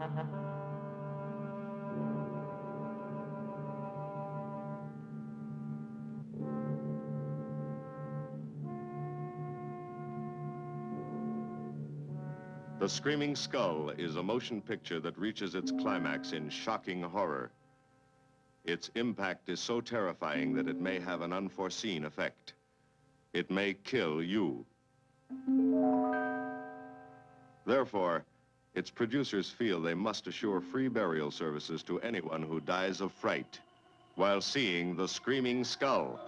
The Screaming Skull is a motion picture that reaches its climax in shocking horror. Its impact is so terrifying that it may have an unforeseen effect. It may kill you. Therefore, its producers feel they must assure free burial services to anyone who dies of fright while seeing The Screaming Skull.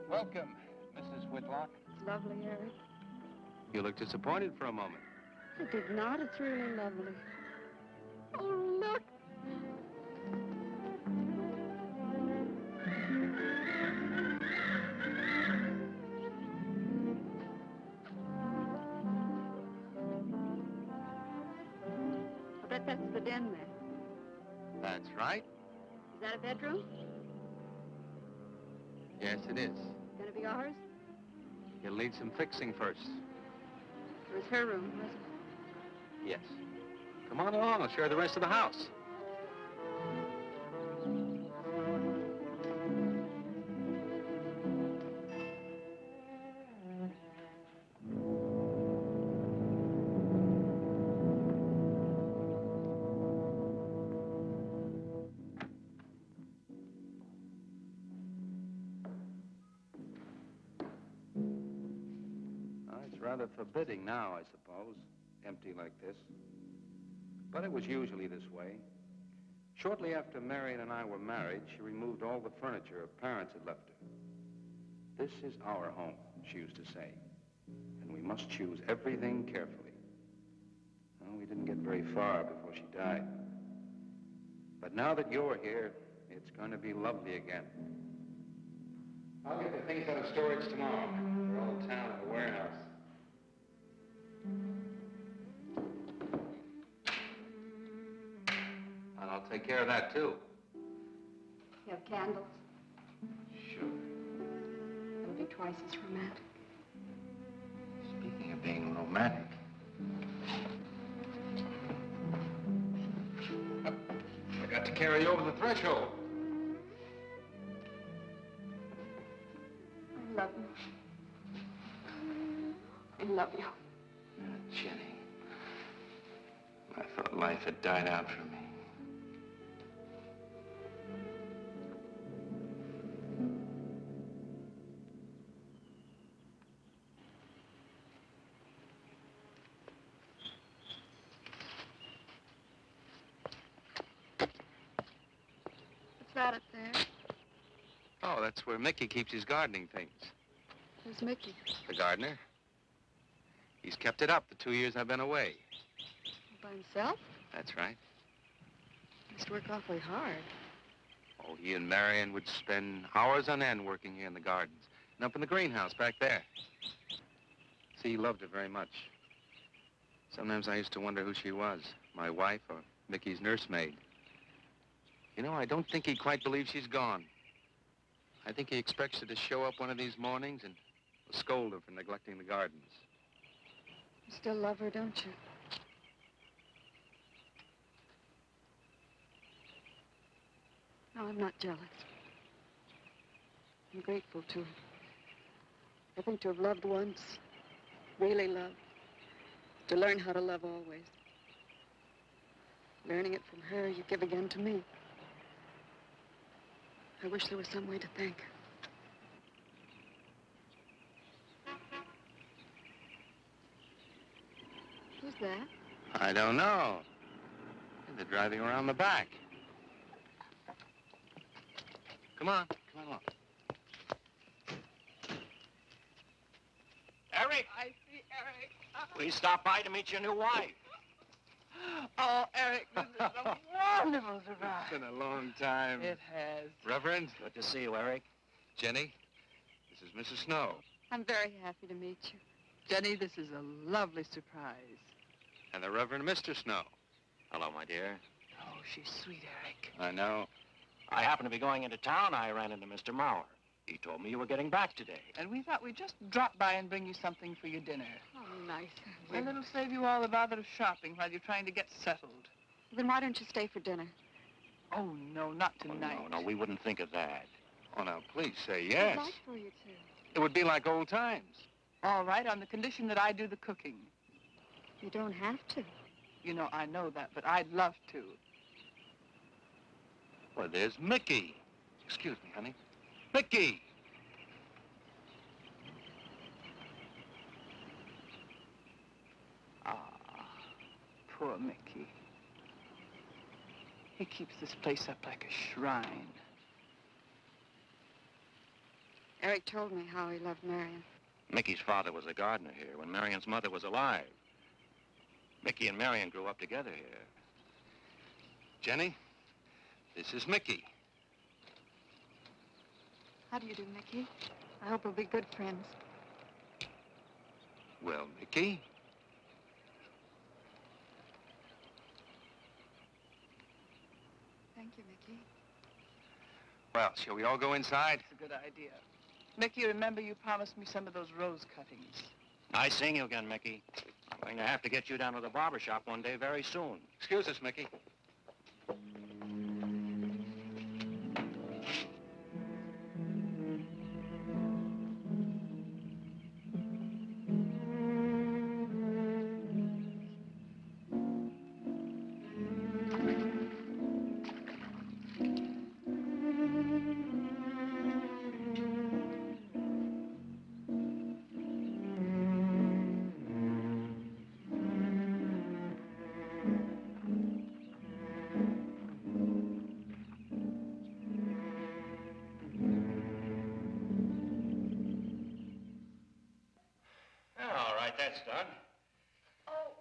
Welcome, Mrs. Whitlock. It's lovely, Eric. You look disappointed for a moment. I did not. It's really lovely. Oh, look. I bet that's the den there. That's right. Is that a bedroom? Yes, it is. Gonna be ours? You'll need some fixing first. It was her room, wasn't it? Yes. Come on along. I'll show you the rest of the house. Rather forbidding now, I suppose, empty like this. But it was usually this way. Shortly after Marianne and I were married, she removed all the furniture her parents had left her. This is our home, she used to say, and we must choose everything carefully. Well, we didn't get very far before she died. But now that you're here, it's going to be lovely again. I'll get the things out of storage tomorrow. They're all in town at the warehouse. And I'll take care of that, too. You have candles? Sure. It'll be twice as romantic. Speaking of being romantic. I got to carry you over the threshold. I love you. I love you. Jenny, I thought life had died out for me. What's that up there? Oh, that's where Mickey keeps his gardening things. Who's Mickey? The gardener. He's kept it up the 2 years I've been away. By himself? That's right. Must work awfully hard. Oh, he and Marianne would spend hours on end working here in the gardens and up in the greenhouse back there. See, he loved her very much. Sometimes I used to wonder who she was, my wife or Mickey's nursemaid. You know, I don't think he quite believes she's gone. I think he expects her to show up one of these mornings and scold her for neglecting the gardens. You still love her, don't you? No, I'm not jealous. I'm grateful to her. I think to have loved once, really loved, to learn how to love always. Learning it from her, you give again to me. I wish there was some way to thank her. Who's that? I don't know. They're driving around the back. Come on, come on. Eric, I see Eric. please stop by to meet your new wife. Oh, Eric, this is a wonderful surprise. It's been a long time. It has. Reverend, Good to see you, Eric. Jenny, this is Mrs. Snow. I'm very happy to meet you. Jenny, this is a lovely surprise. And the Reverend Mr. Snow. Hello, my dear. Oh, she's sweet, Eric. I know. I happened to be going into town. I ran into Mr. Mauer. He told me you were getting back today. And we thought we'd just drop by and bring you something for your dinner. Oh, nice. And it'll save you all the bother of shopping while you're trying to get settled. Then why don't you stay for dinner? Oh, no, not Oh, tonight. no, we wouldn't think of that. Oh, now, please say yes. I'd like for you to. It would be like old times. All right, on the condition that I do the cooking. You don't have to. You know, I know that, but I'd love to. Well, there's Mickey. Excuse me, honey. Mickey! Ah, poor Mickey. He keeps this place up like a shrine. Eric told me how he loved Marianne. Mickey's father was a gardener here when Marian's mother was alive. Mickey and Marian grew up together here. Jenny, this is Mickey. How do you do, Mickey? I hope we'll be good friends. Well, Mickey? Thank you, Mickey. Well, shall we all go inside? It's a good idea. Mickey, remember you promised me some of those rose cuttings. Nice seeing you again, Mickey. I'm going to have to get you down to the barber shop one day very soon. Excuse us, Mickey. All right, that's done. Oh,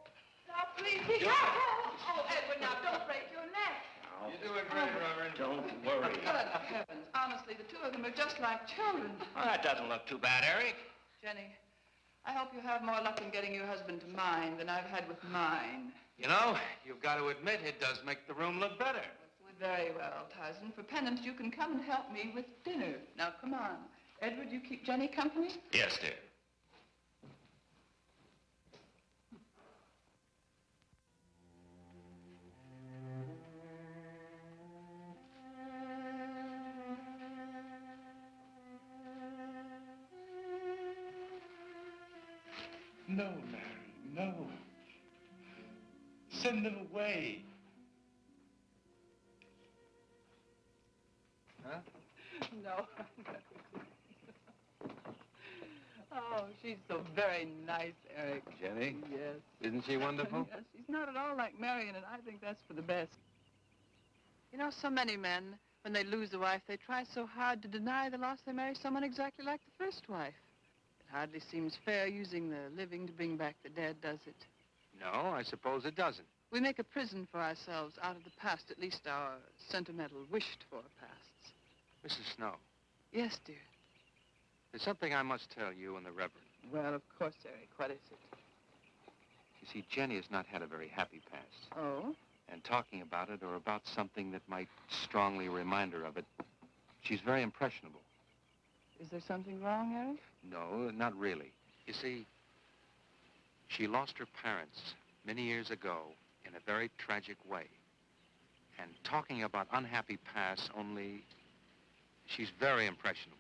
now please be careful. Oh, Edward, now don't break your neck. You're doing great, Reverend. Don't worry. Good heavens. Honestly, the two of them are just like children. Well, that doesn't look too bad, Eric. Jenny, I hope you have more luck in getting your husband to mine than I've had with mine. You know, you've got to admit it does make the room look better. Very well, Tyson. For penance, you can come and help me with dinner. Now, come on. Edward, you keep Jenny company? Yes, dear. No, Mary, no. Send them away. Huh? No. Oh, she's so very nice, Eric. Jenny? Yes. Isn't she wonderful? Yes, she's not at all like Marianne, and I think that's for the best. You know, so many men, when they lose a wife, they try so hard to deny the loss they marry someone exactly like the first wife. It hardly seems fair using the living to bring back the dead, does it? No, I suppose it doesn't. We make a prison for ourselves out of the past, at least our sentimental, wished-for pasts. Mrs. Snow, Yes, dear. there's something I must tell you and the Reverend. Well, of course, Eric. What is it? You see, Jenny has not had a very happy past. Oh? And talking about it or about something that might strongly remind her of it, she's very impressionable. Is there something wrong, Eric? No, not really. You see, she lost her parents many years ago in a very tragic way. And talking about unhappy pasts only, she's very impressionable.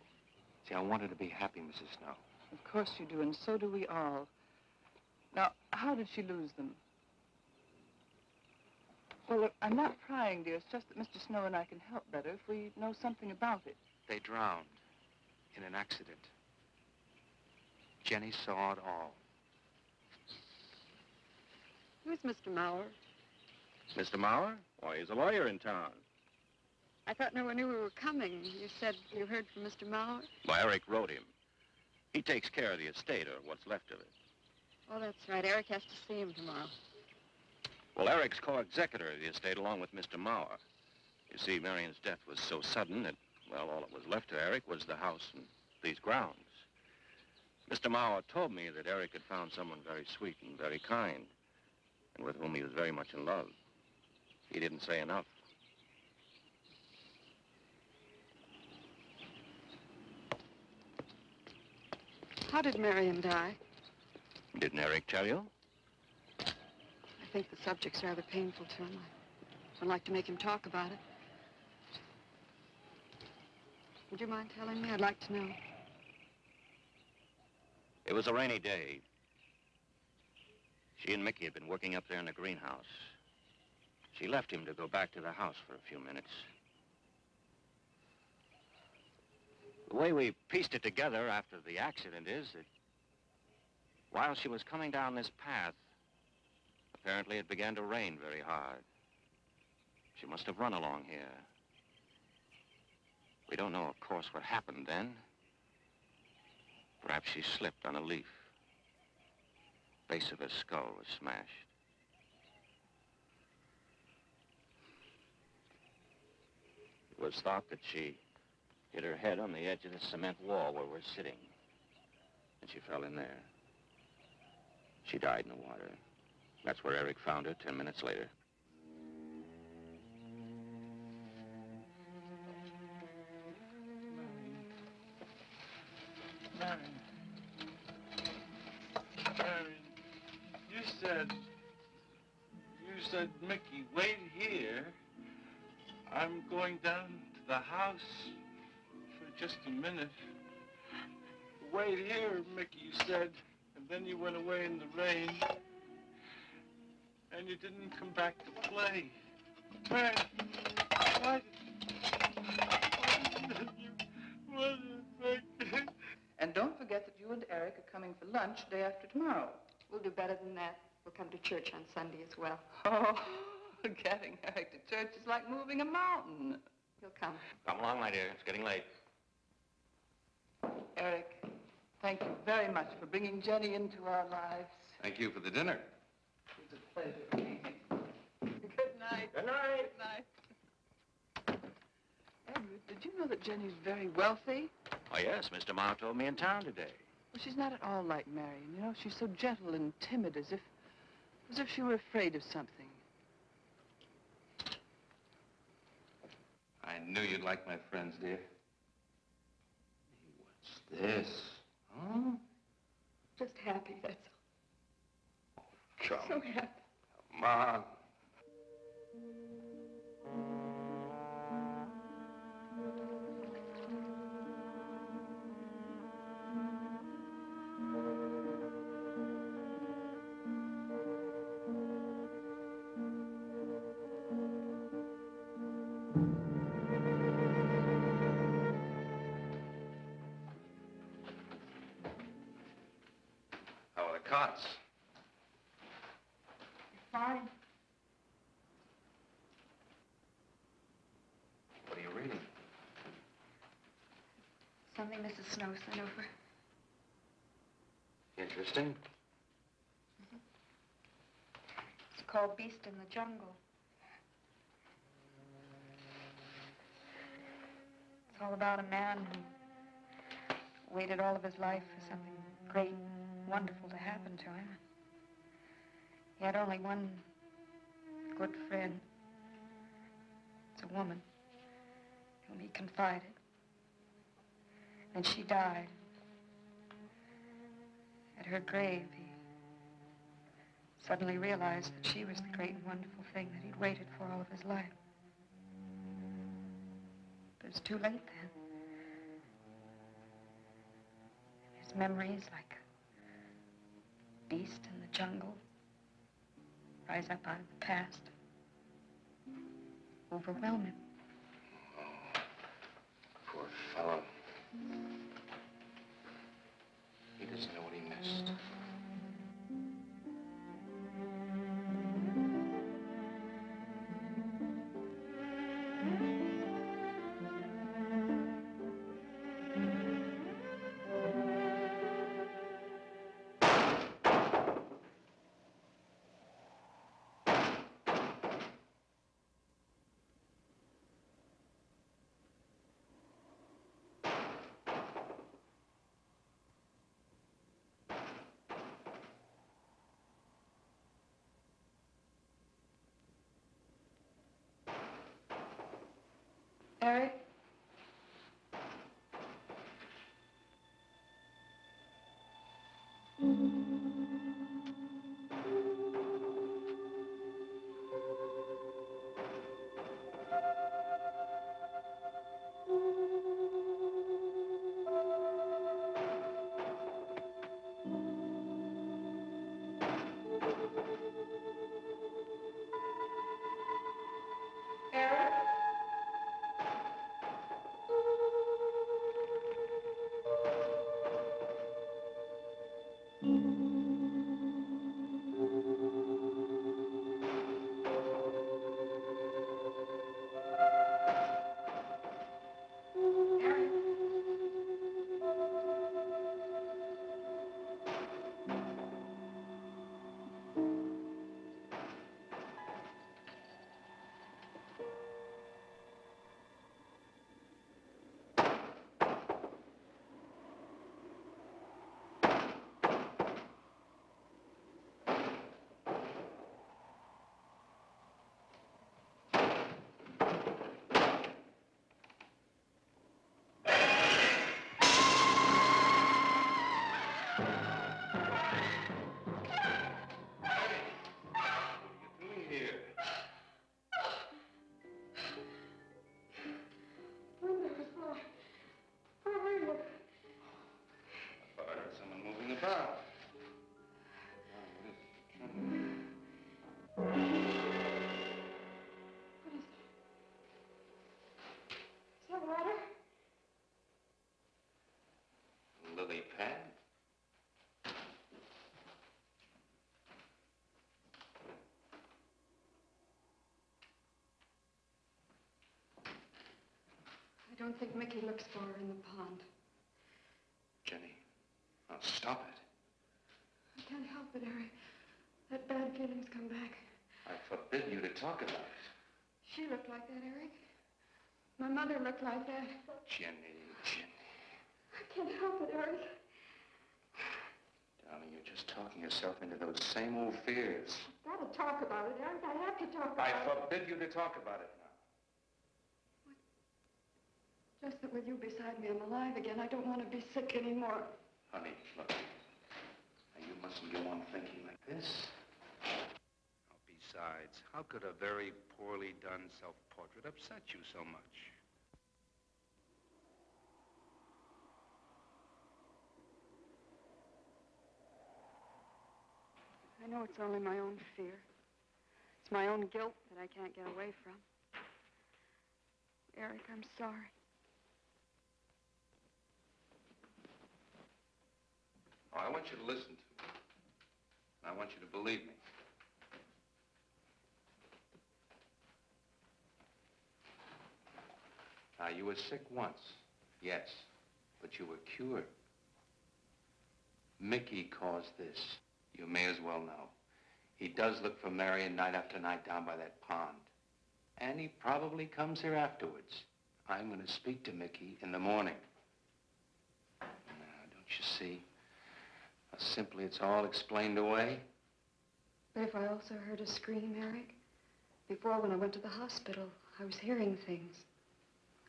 See, I want her to be happy, Mrs. Snow. Of course you do, and so do we all. Now, how did she lose them? Well, look, I'm not prying, dear. It's just that Mr. Snow and I can help better if we know something about it. They drowned in an accident. Jenny saw it all. Who's Mr. Mauer? Mr. Mauer? Why, he's a lawyer in town. I thought no one knew we were coming. You said you heard from Mr. Mauer? Well, Eric wrote him. He takes care of the estate, or what's left of it. Oh, that's right. Eric has to see him tomorrow. Well, Eric's co-executor of the estate along with Mr. Mauer. You see, Marian's death was so sudden that, well, all that was left to Eric was the house and these grounds. Mr. Mauer told me that Eric had found someone very sweet and very kind, and with whom he was very much in love. He didn't say enough. How did Marianne die? Didn't Eric tell you? I think the subject's rather painful to him. I don't like to make him talk about it. Would you mind telling me? I'd like to know. It was a rainy day. She and Mickey had been working up there in the greenhouse. She left him to go back to the house for a few minutes. The way we pieced it together after the accident is that while she was coming down this path, apparently it began to rain very hard. She must have run along here. We don't know, of course, what happened then. Perhaps she slipped on a leaf. Base of her skull was smashed. It was thought that she hit her head on the edge of the cement wall where we're sitting. And she fell in there. She died in the water. That's where Eric found her 10 minutes later. Marianne, you said, Mickey, wait here. I'm going down to the house for just a minute. Wait here, Mickey, you said, and then you went away in the rain, and you didn't come back to play. Man, why did you... And don't forget that you and Eric are coming for lunch day after tomorrow. We'll do better than that. We'll come to church on Sunday as well. Oh, getting Eric to church is like moving a mountain. He'll come. Come along, my dear. It's getting late. Eric, thank you very much for bringing Jenny into our lives. Thank you for the dinner. It was a pleasure. Good night. Good night. Good night. Edward, did you know that Jenny's very wealthy? Oh, yes. Mr. Mauer told me in town today. Well, she's not at all like Marianne. You know, she's so gentle and timid, as if she were afraid of something. I knew you'd like my friends, dear. What's this? Huh? Just happy, that's all. Come So happy. Come on. nuts. Fine. What are you reading? Something Mrs. Snow sent over. Interesting. It's called Beast in the Jungle. It's all about a man who waited all of his life for something great, wonderful to happen to him. He had only one good friend. It's a woman whom he confided. And she died. At her grave, he suddenly realized that she was the great and wonderful thing that he'd waited for all of his life. But it was too late then. His memories, like a beast in the jungle, rise up out of the past, overwhelm him. Oh, poor fellow. He doesn't know what he missed. Eric? Lily pad? I don't think Mickey looks for her in the pond. Jenny, oh, stop it. I can't help it, Eric. That bad feeling's come back. I forbid you to talk about it. She looked like that, Eric. My mother looked like that. Jenny. I can't help it, Eric. Darling, you're just talking yourself into those same old fears. I've got to talk about it, Eric. I have to talk about it. I forbid you to talk about it now. Just that with you beside me, I'm alive again. I don't want to be sick anymore. Honey, look. Now, you mustn't go on thinking like this. Besides, how could a very poorly done self-portrait upset you so much? I know it's only my own fear. It's my own guilt that I can't get away from. Eric, I'm sorry. Oh, I want you to listen to me. I want you to believe me. Now, you were sick once, yes, but you were cured. Mickey caused this. You may as well know. He does look for Marianne night after night down by that pond. And he probably comes here afterwards. I'm going to speak to Mickey in the morning. Now, don't you see? How simply it's all explained away. But if I also heard a scream, Eric, before when I went to the hospital, I was hearing things.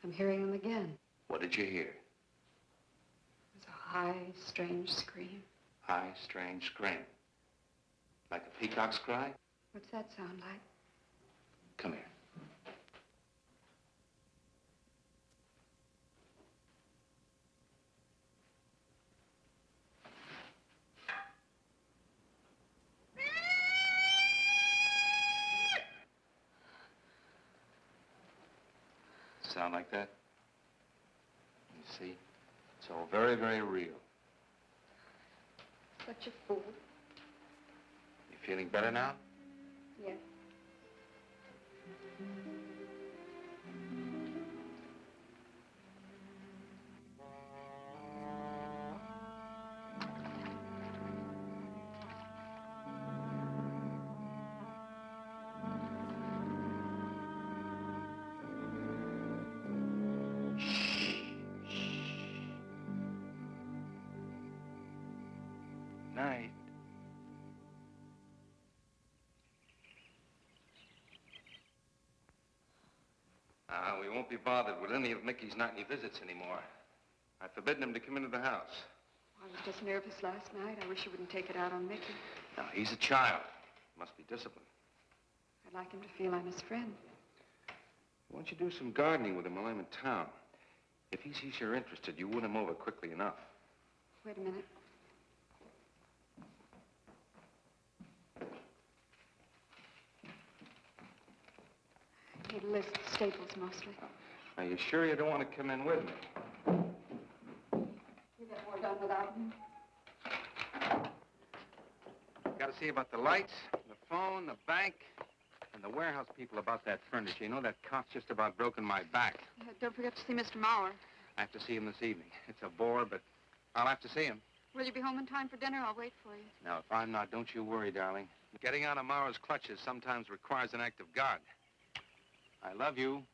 I'm hearing them again. What did you hear? It was a high, strange scream. High, strange scream. Like a peacock's cry? What's that sound like? Come here. Sound like that? You see? It's all very, very real. Such a fool. You feeling better now? Yes. Night. We won't be bothered with any of Mickey's nightly visits anymore. I've forbidden him to come into the house. I was just nervous last night. I wish you wouldn't take it out on Mickey. Now, he's a child. Must be disciplined. I'd like him to feel I'm his friend. Why don't you do some gardening with him while I'm in town? If he sees you're interested, you win him over quickly enough. Wait a minute. I need a list of staples mostly. Are you sure you don't want to come in with me? You get more done without me. Got to see about the lights, the phone, the bank, and the warehouse people about that furniture. You know, that cop's just about broken my back. Yeah, don't forget to see Mr. Mauer. I have to see him this evening. It's a bore, but I'll have to see him. Will you be home in time for dinner? I'll wait for you. Now, if I'm not, don't you worry, darling. Getting out of Mauer's clutches sometimes requires an act of God. I love you.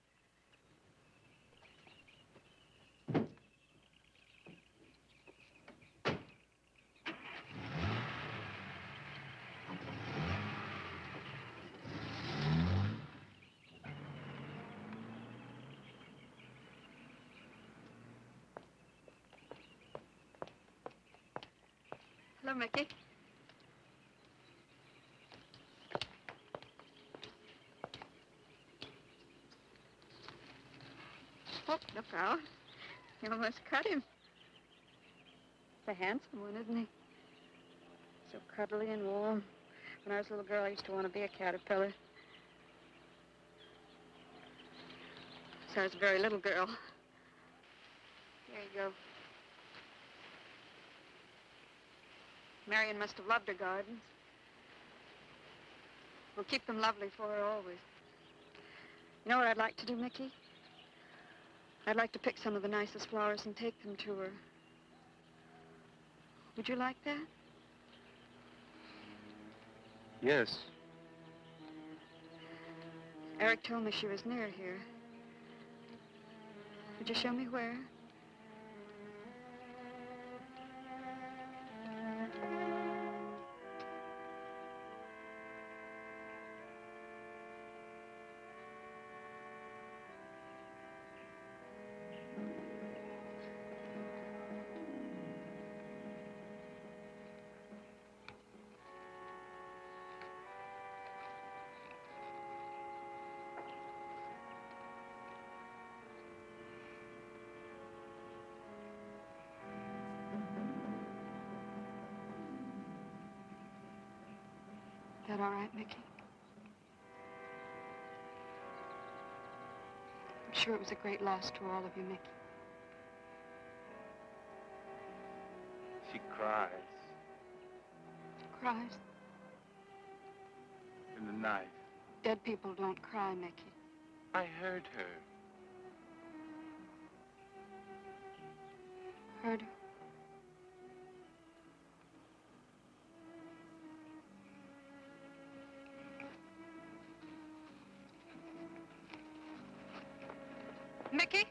Hello, Mickey. Oh, look out. You almost cut him. He's a handsome one, isn't he? So cuddly and warm. When I was a little girl, I used to want to be a caterpillar. So I was a very little girl. There you go. Marianne must have loved her gardens. We'll keep them lovely for her always. You know what I'd like to do, Mickey? I'd like to pick some of the nicest flowers and take them to her. Would you like that? Yes. Eric told me she was near here. Would you show me where? Is that all right, Mickey? I'm sure it was a great loss to all of you, Mickey. She cries. Cries? in the night. Dead people don't cry, Mickey. I heard her. Heard her? Mickey?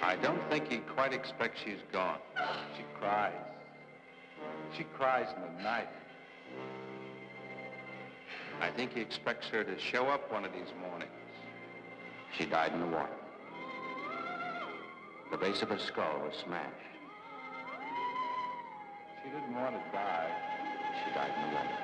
I don't think he quite expects she's gone. She cries. She cries in the night. I think he expects her to show up one of these mornings. She died in the water. The base of her skull was smashed. She didn't want to die. She died in the water.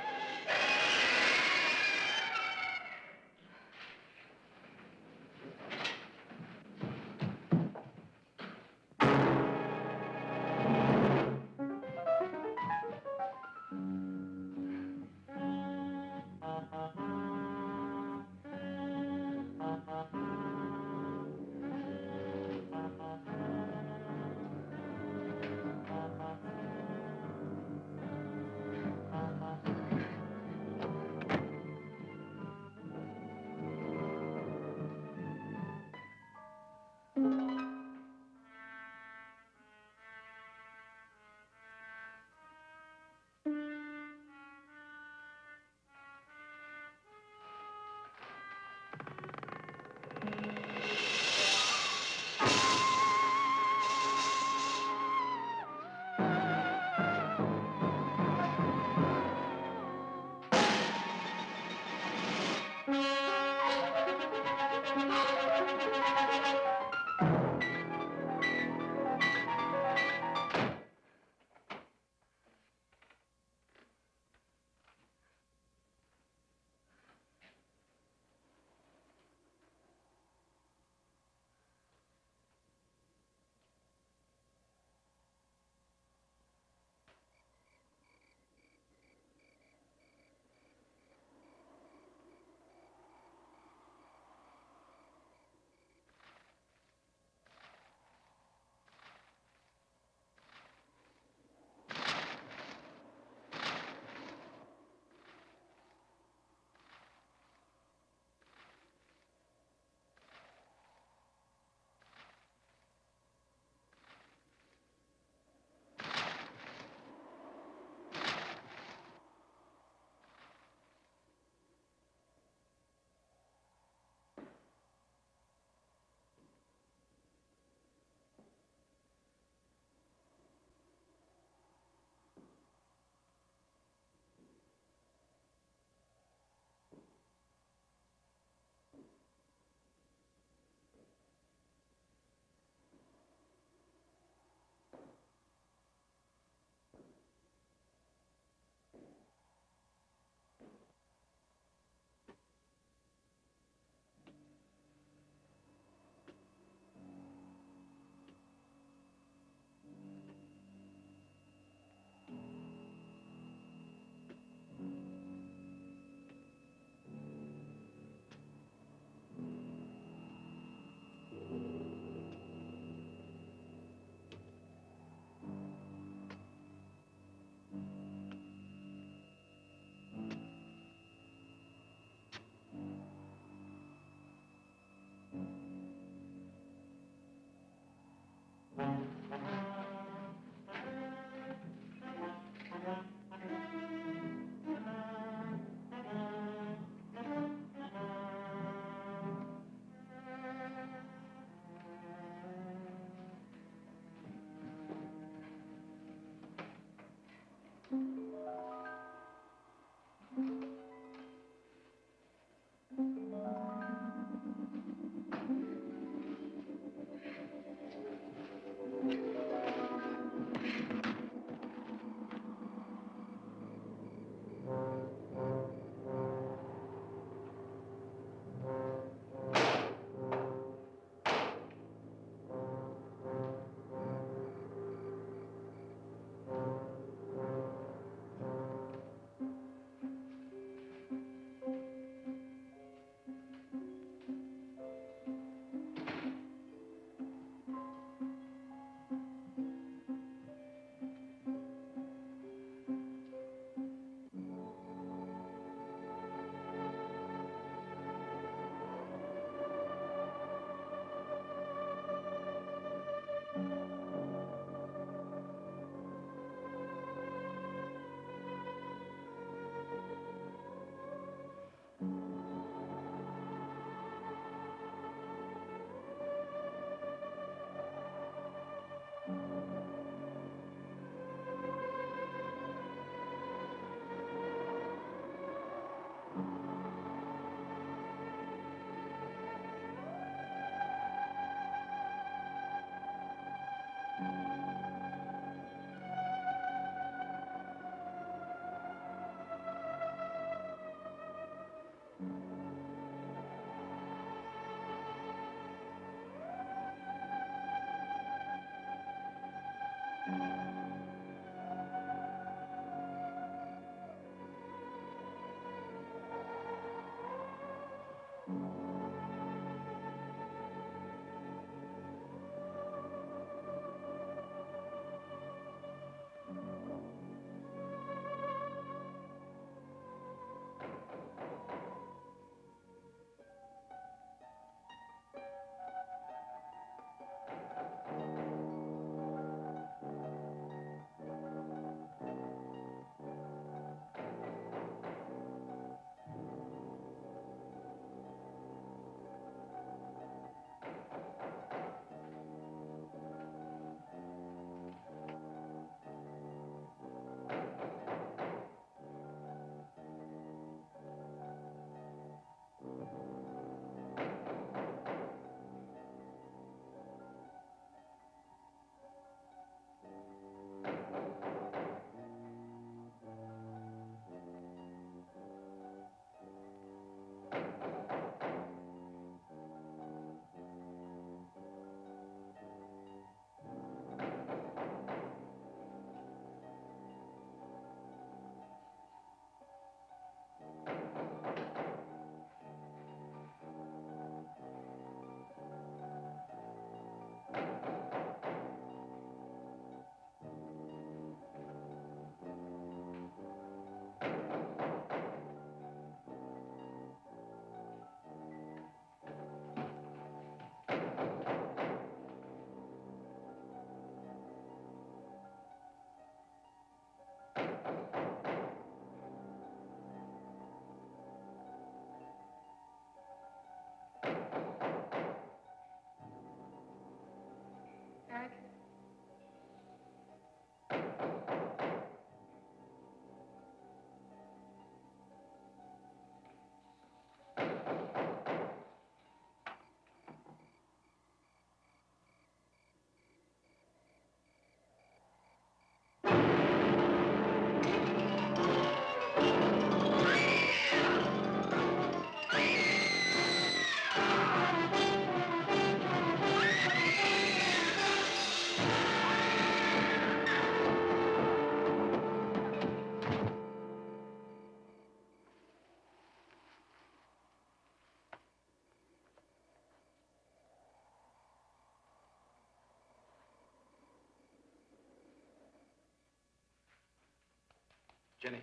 Jenny.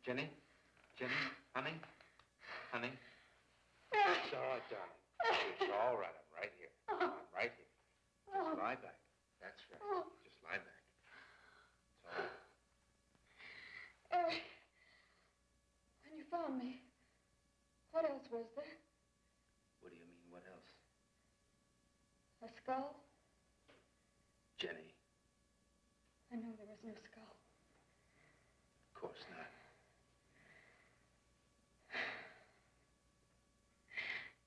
Jenny? Jenny? Honey? Honey? It's all right, darling. It's all right. I'm right here. I'm right here. Just lie back. That's right. Just lie back. It's all right. Eric, when you found me, what else was there? What do you mean, what else? A skull? Jenny, I know there was no skull. of course not.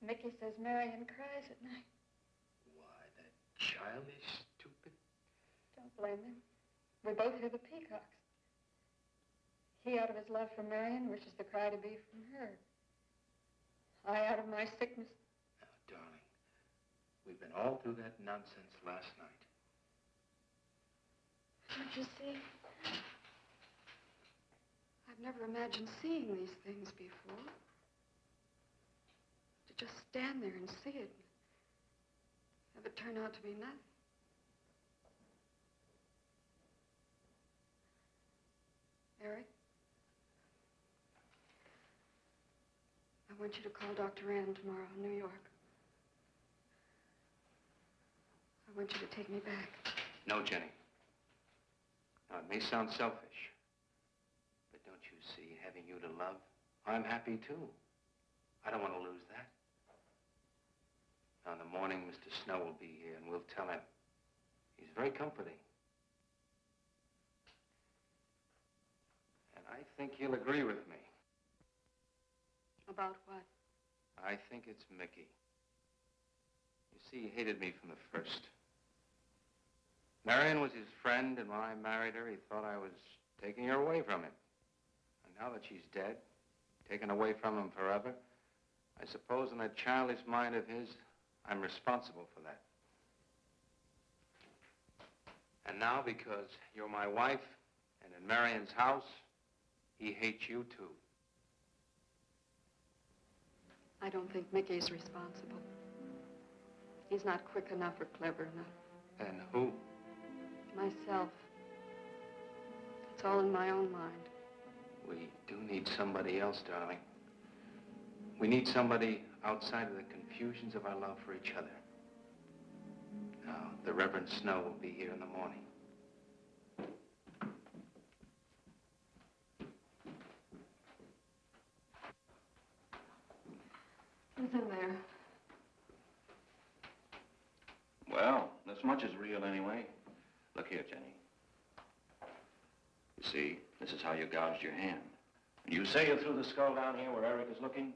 Mickey says Marianne cries at night. Why, that childish, stupid... Don't blame him. We both hear the peacocks. He, out of his love for Marianne, wishes the cry to be from her. I, out of my sickness. Now, darling, we've been all through that nonsense last night. Don't you see? I've never imagined seeing these things before. To just stand there and see it. Have it turn out to be nothing. Eric? I want you to call Dr. Ann tomorrow in New York. I want you to take me back. No, Jenny. Now, it may sound selfish, but don't you see, having you to love, I'm happy too. I don't want to lose that. Now, in the morning, Mr. Snow will be here, and we'll tell him. He's very comforting. And I think he'll agree with me. About what? I think it's Mickey. You see, he hated me from the first. Marianne was his friend, and when I married her, he thought I was taking her away from him. And now that she's dead, taken away from him forever, I suppose in that childish mind of his, I'm responsible for that. And now, because you're my wife, and in Marianne's house, he hates you too. I don't think Mickey's responsible. He's not quick enough or clever enough. And who? Myself. It's all in my own mind. We do need somebody else, darling. We need somebody outside of the confusions of our love for each other. Now, the Reverend Snow will be here in the morning. Who's in there? Well, this much is real anyway. Look here, Jenny. You see, this is how you gouged your hand. And you say you threw the skull down here where Eric is looking?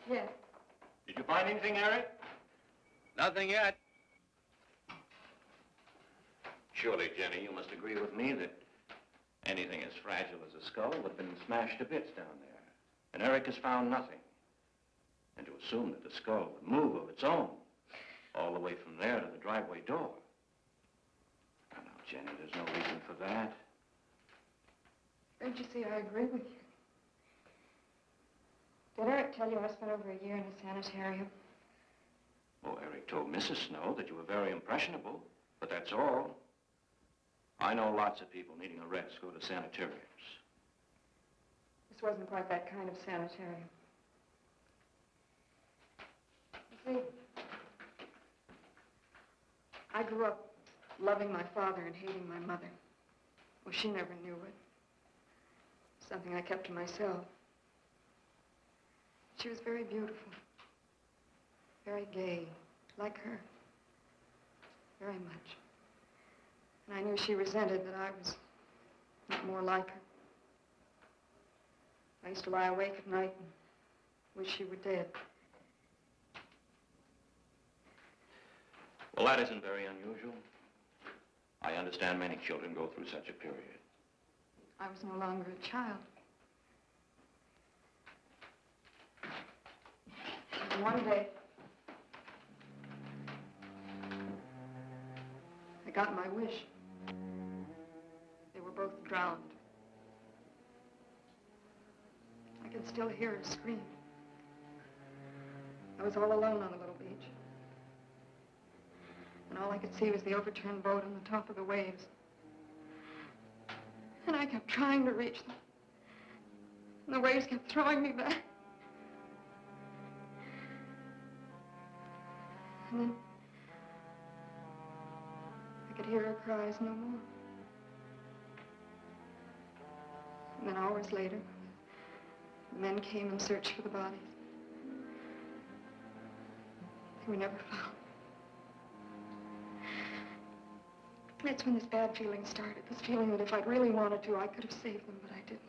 Yes. Did you find anything, Eric? Nothing yet. Surely, Jenny, you must agree with me that anything as fragile as a skull would have been smashed to bits down there. And Eric has found nothing. And to assume that the skull would move of its own, all the way from there to the driveway door. Now, Jenny, there's no reason for that. Don't you see, I agree with you. Did Eric tell you I spent over a year in a sanitarium? Oh, Eric told Mrs. Snow that you were very impressionable, but that's all. I know lots of people needing a rest go to sanitariums. This wasn't quite that kind of sanitarium. You see, I grew up loving my father and hating my mother. Well, she never knew it. Something I kept to myself. She was very beautiful. Very gay, like her. Very much. And I knew she resented that I was not more like her. I used to lie awake at night and wish she were dead. Well, that isn't very unusual. I understand many children go through such a period. I was no longer a child. And one day, I got my wish. They were both drowned. I can still hear her scream. I was all alone on the little beach. And all I could see was the overturned boat on the top of the waves. And I kept trying to reach them. And the waves kept throwing me back. And then I could hear her cries no more. And then hours later, the men came and searched for the bodies. They were never found. That's when this bad feeling started. This feeling that if I'd really wanted to, I could have saved them, but I didn't.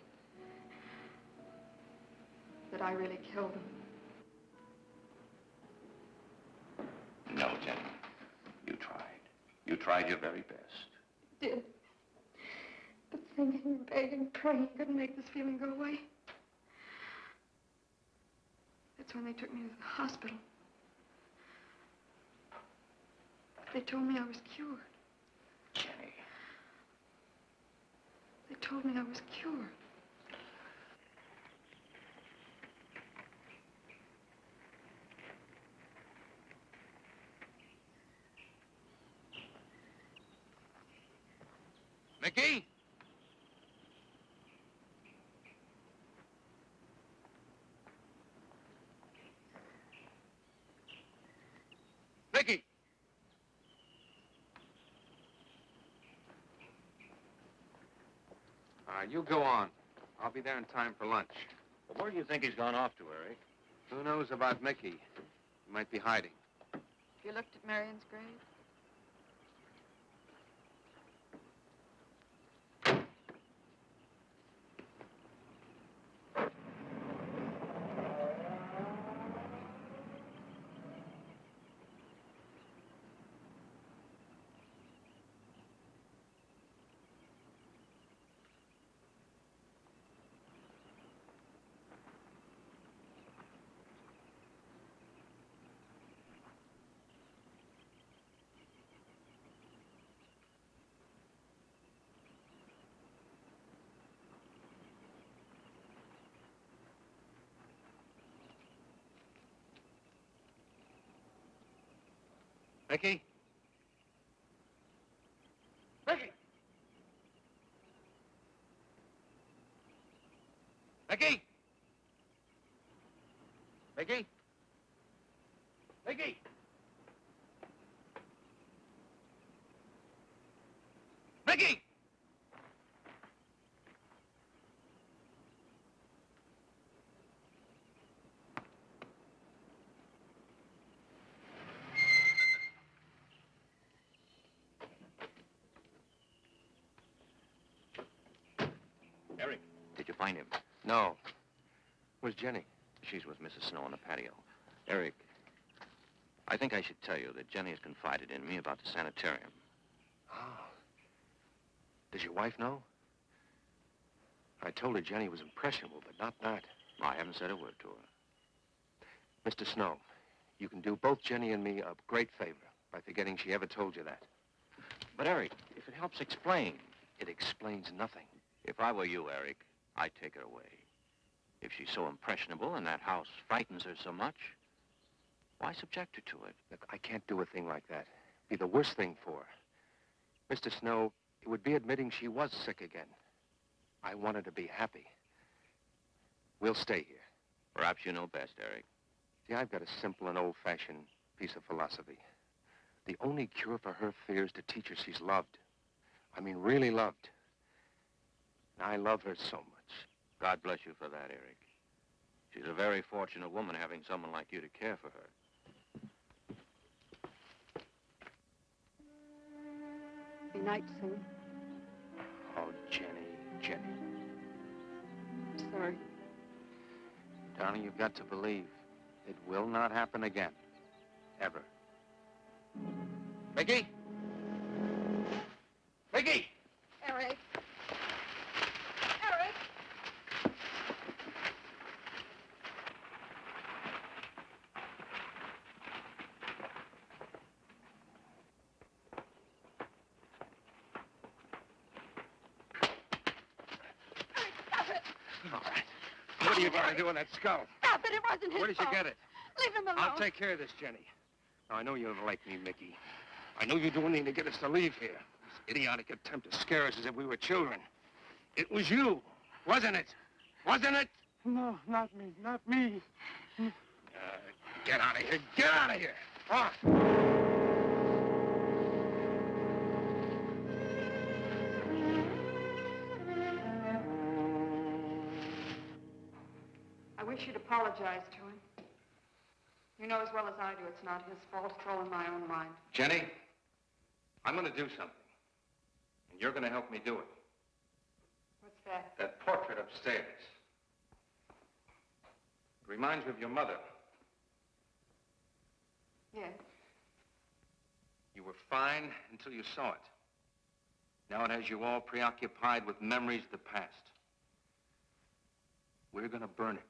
That I really killed them. No, Jenny. You tried. You tried your very best. I did. But thinking, begging, praying couldn't make this feeling go away. That's when they took me to the hospital. They told me I was cured. Jenny. They told me I was cured. Mickey? Mickey! All right, you go on. I'll be there in time for lunch. Well, where do you think he's gone off to, Eric? Who knows about Mickey? He might be hiding. You looked at Marianne's grave? Mickey? Mickey! Mickey! Mickey? Mickey! Mickey! Eric, did you find him? No. Where's Jenny? She's with Mrs. Snow on the patio. Eric, I think I should tell you that Jenny has confided in me about the sanitarium. Oh. Does your wife know? I told her Jenny was impressionable, but not that. I haven't said a word to her. Mr. Snow, you can do both Jenny and me a great favor by forgetting she ever told you that. But, Eric, if it helps explain... It explains nothing. If I were you, Eric, I'd take her away. If she's so impressionable and that house frightens her so much, why subject her to it? Look, I can't do a thing like that. It'd be the worst thing for her. Mr. Snow, it would be admitting she was sick again. I want her to be happy. We'll stay here. Perhaps you know best, Eric. See, I've got a simple and old-fashioned piece of philosophy. The only cure for her fear is to teach her she's loved. I mean, really loved. And I love her so much. God bless you for that, Eric. She's a very fortunate woman having someone like you to care for her. Be night soon. Oh, Jenny, Jenny. I'm sorry. Darling, you've got to believe it will not happen again. Ever. Mickey? Mickey! Eric. Eric! Stop it! All right. What are you going to do with that skull? Stop it! It wasn't his Where did you fault. get it? Leave him alone. I'll take care of this, Jenny. Now, I know you don't like me, Mickey. I know you do anything to get us to leave here. This idiotic attempt to scare us as if we were children. It was you, wasn't it? Wasn't it? No, not me, not me. Get out of here. Get out of here. Come on. I wish you'd apologize to him. You know as well as I do it's not his fault. It's all in my own mind. Jenny, I'm going to do something. And you're going to help me do it. What's that? That portrait upstairs. It reminds me of your mother. Yes. You were fine until you saw it. Now it has you all preoccupied with memories of the past. We're going to burn it.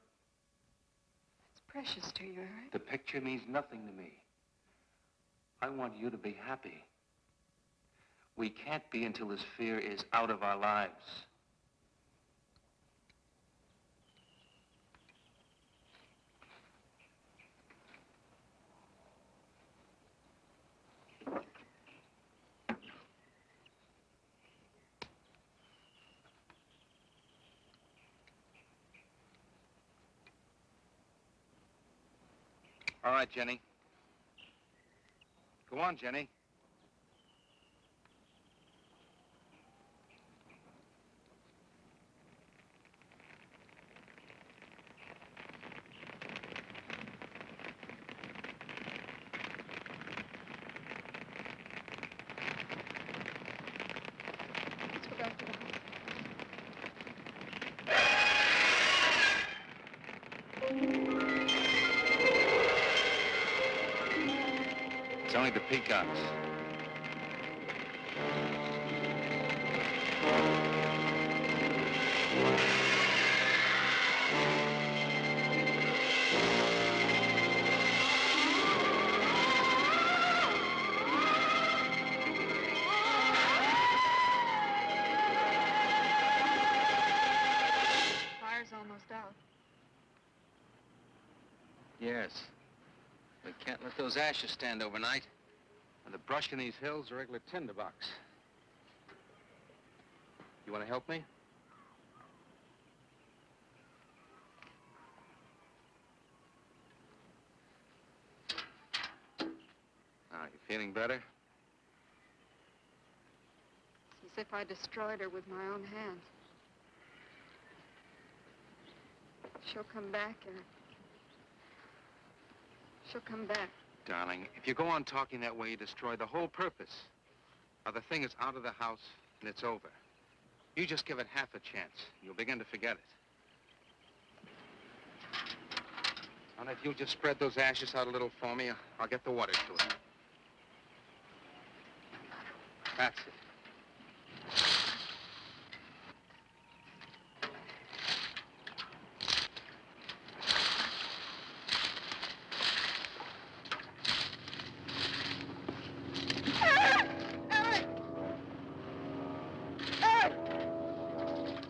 It's precious to you, Eric. The picture means nothing to me. I want you to be happy. We can't be until this fear is out of our lives. All right, Jenny. Go on, Jenny. Let's go back to the house. It's only the peacocks. Fire's almost out. Yes. We can't let those ashes stand overnight. And the brush in these hills are a regular tinderbox. You want to help me? Now, you feeling better? It's as if I destroyed her with my own hands. She'll come back, Eric. She'll come back. Darling, if you go on talking that way, you destroy the whole purpose. Now, the thing is out of the house, and it's over. You just give it half a chance, and you'll begin to forget it. And if you'll just spread those ashes out a little for me, I'll get the water to it. That's it.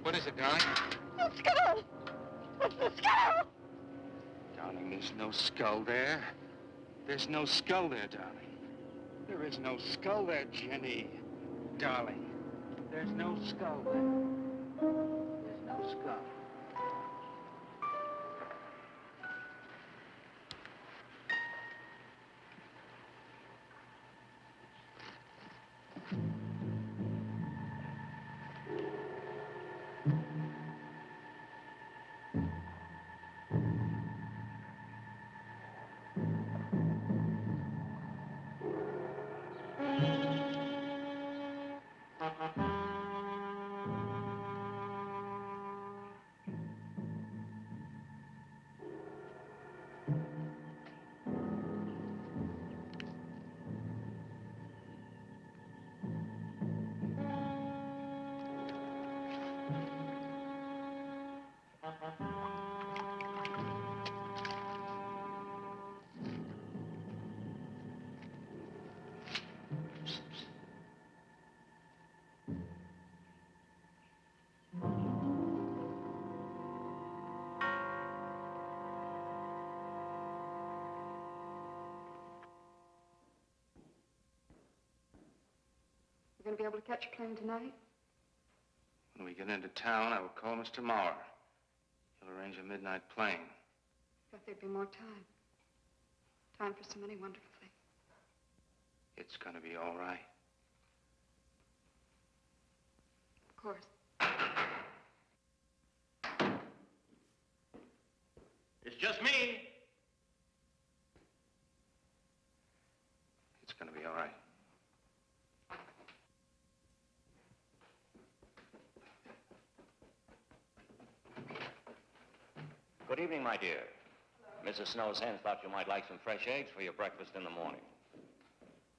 What is it, darling? The skull! It's the skull! Darling, there's no skull there. There's no skull there, darling. There is no skull there, Jenny. Darling, there's no skull there. There's no skull. You gonna be able to catch a plane tonight? When we get into town, I will call Mr. Mauer. He'll arrange a midnight plane. Thought there'd be more time. Time for so many wonderful things. It's gonna be all right. Of course. It's just me. It's gonna be all right. Good evening, my dear. Mrs. Snow's hens thought you might like some fresh eggs for your breakfast in the morning.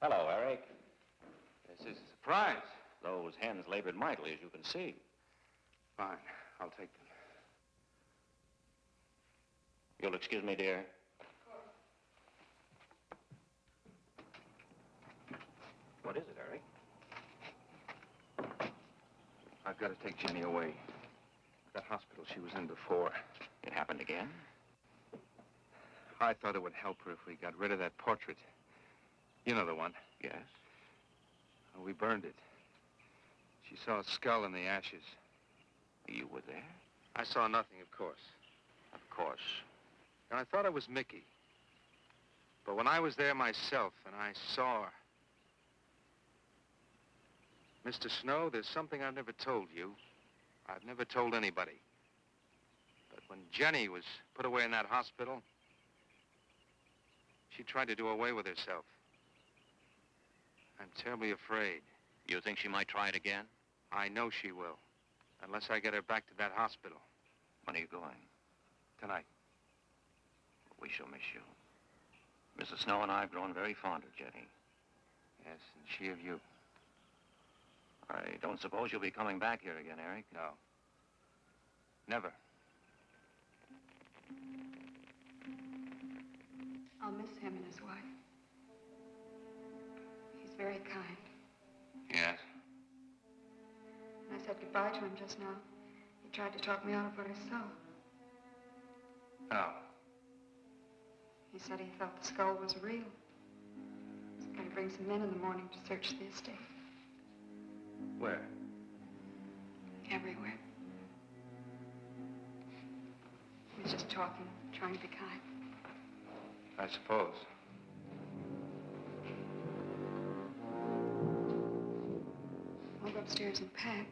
Hello, Eric. This is a surprise. Those hens labored mightily, as you can see. Fine, I'll take them. You'll excuse me, dear? What is it, Eric? I've got to take Jenny away. That hospital she was in before. It happened again? I thought it would help her if we got rid of that portrait. You know the one. Yes. Well, we burned it. She saw a skull in the ashes. You were there? I saw nothing, of course. Of course. And I thought it was Mickey. But when I was there myself and I saw her... Mr. Snow, there's something I've never told you. I've never told anybody. But when Jenny was put away in that hospital, she tried to do away with herself. I'm terribly afraid. You think she might try it again? I know she will, unless I get her back to that hospital. When are you going? Tonight. We shall miss you. Mrs. Snow and I have grown very fond of Jenny. Yes, and she of you. I don't suppose you'll be coming back here again, Eric? No. Never. I'll miss him and his wife. He's very kind. Yes? When I said goodbye to him just now, he tried to talk me out of what I saw. Oh. He said he thought the skull was real. He's going to bring some men in the morning to search the estate. Where? Everywhere. He was just talking, trying to be kind. I suppose. I'll go upstairs and pack.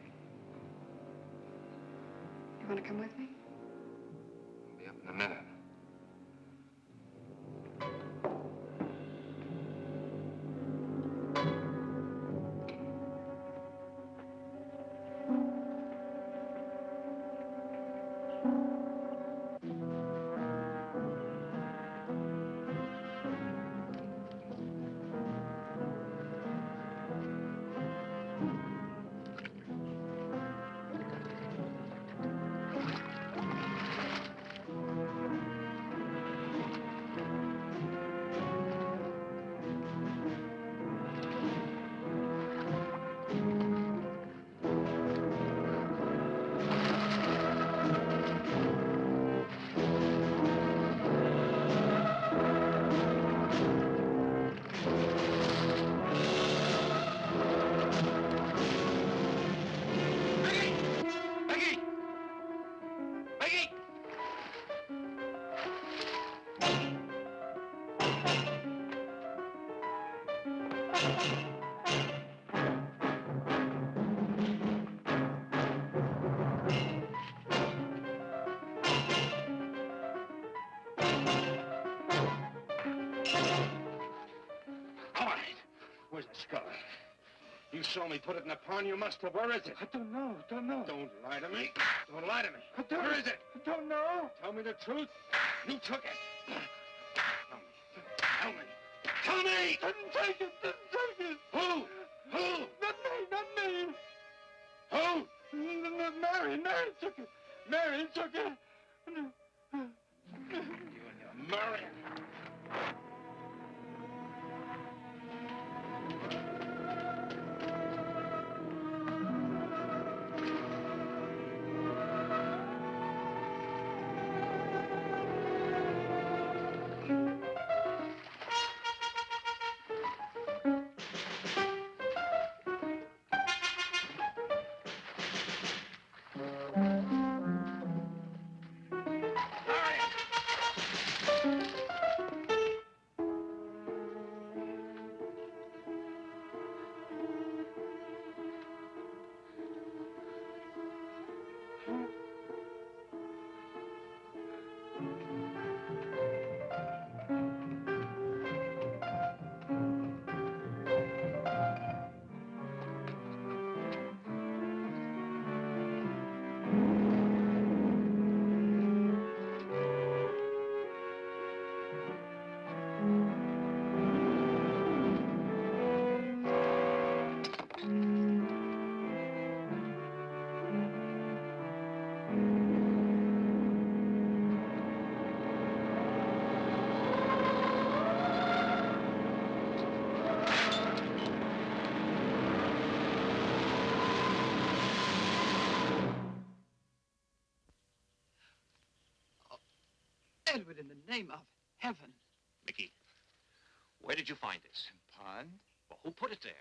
You want to come with me? I'll be up in a minute. Where's the skull? You saw me put it in the pond. You must have. Where is it? I don't know. Don't lie to me. Don't lie to me. Where is it? I don't know. Tell me the truth. You took it. Tell me. Tell me! Didn't take it. Who? Not me. Who? Marianne took it. Marianne took it. You and your Marianne. Edward, in the name of heaven. Mickey, where did you find this? Pond? Well, who put it there?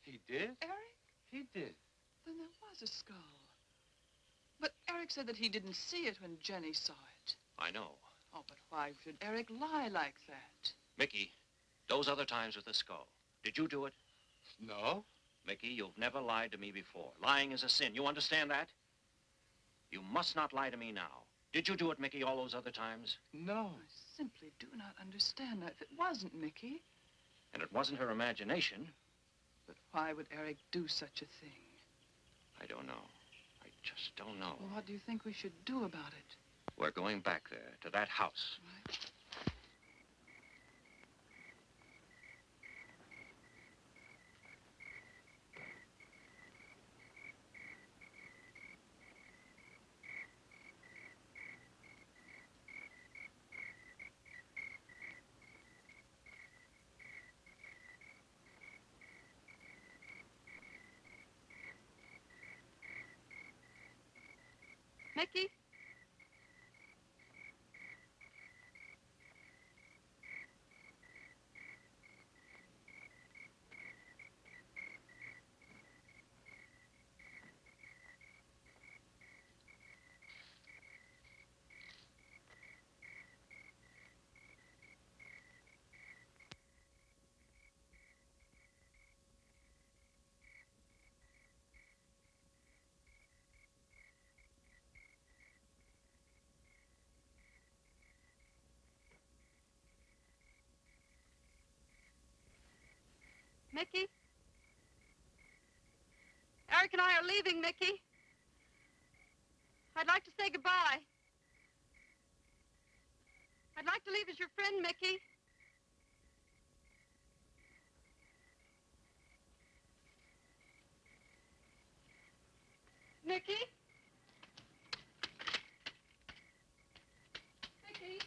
He did? Eric? He did. Then there was a skull. But Eric said that he didn't see it when Jenny saw it. I know. Oh, but why should Eric lie like that? Mickey, those other times with the skull, did you do it? No. Mickey, you've never lied to me before. Lying is a sin. You understand that? You must not lie to me now. Did you do it, Mickey, all those other times? No. I simply do not understand that. If it wasn't Mickey, And it wasn't her imagination. but why would Eric do such a thing? I don't know. I just don't know. Well, what do you think we should do about it? We're going back there, to that house. Right? Mickey? Mickey? Eric and I are leaving, Mickey. I'd like to say goodbye. I'd like to leave as your friend, Mickey. Mickey? Mickey?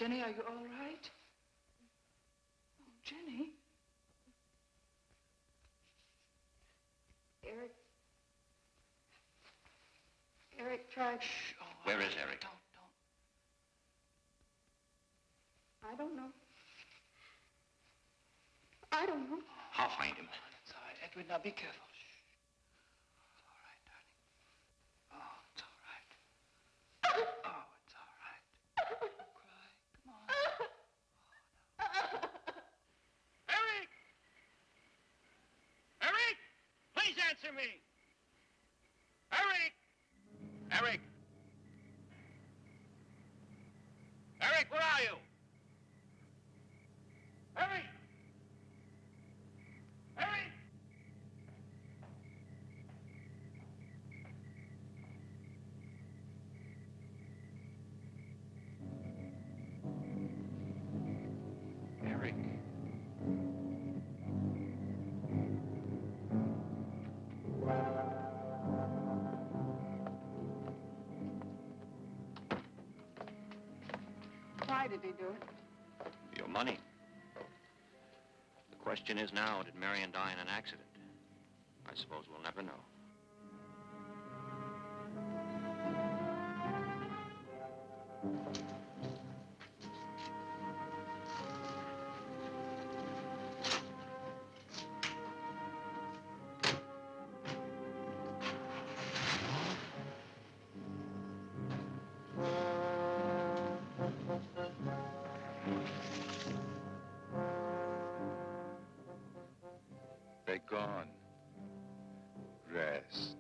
Jenny, are you all right? Oh, Jenny. Eric tried... Shh. Oh, Where is Eric? Don't. I don't know. I don't know. I'll find him. It's all right. Edward, now be careful. Shh. It's all right, darling. Oh, it's all right. Oh, it's all right. Don't cry. Come on. Eric! Eric! Please answer me! Eric! Eric! Eric, where are you? Eric! Eric! Eric. Why did he do it? Your money. The question is now, did Marianne die in an accident? I suppose we'll never know. They're gone. Rest.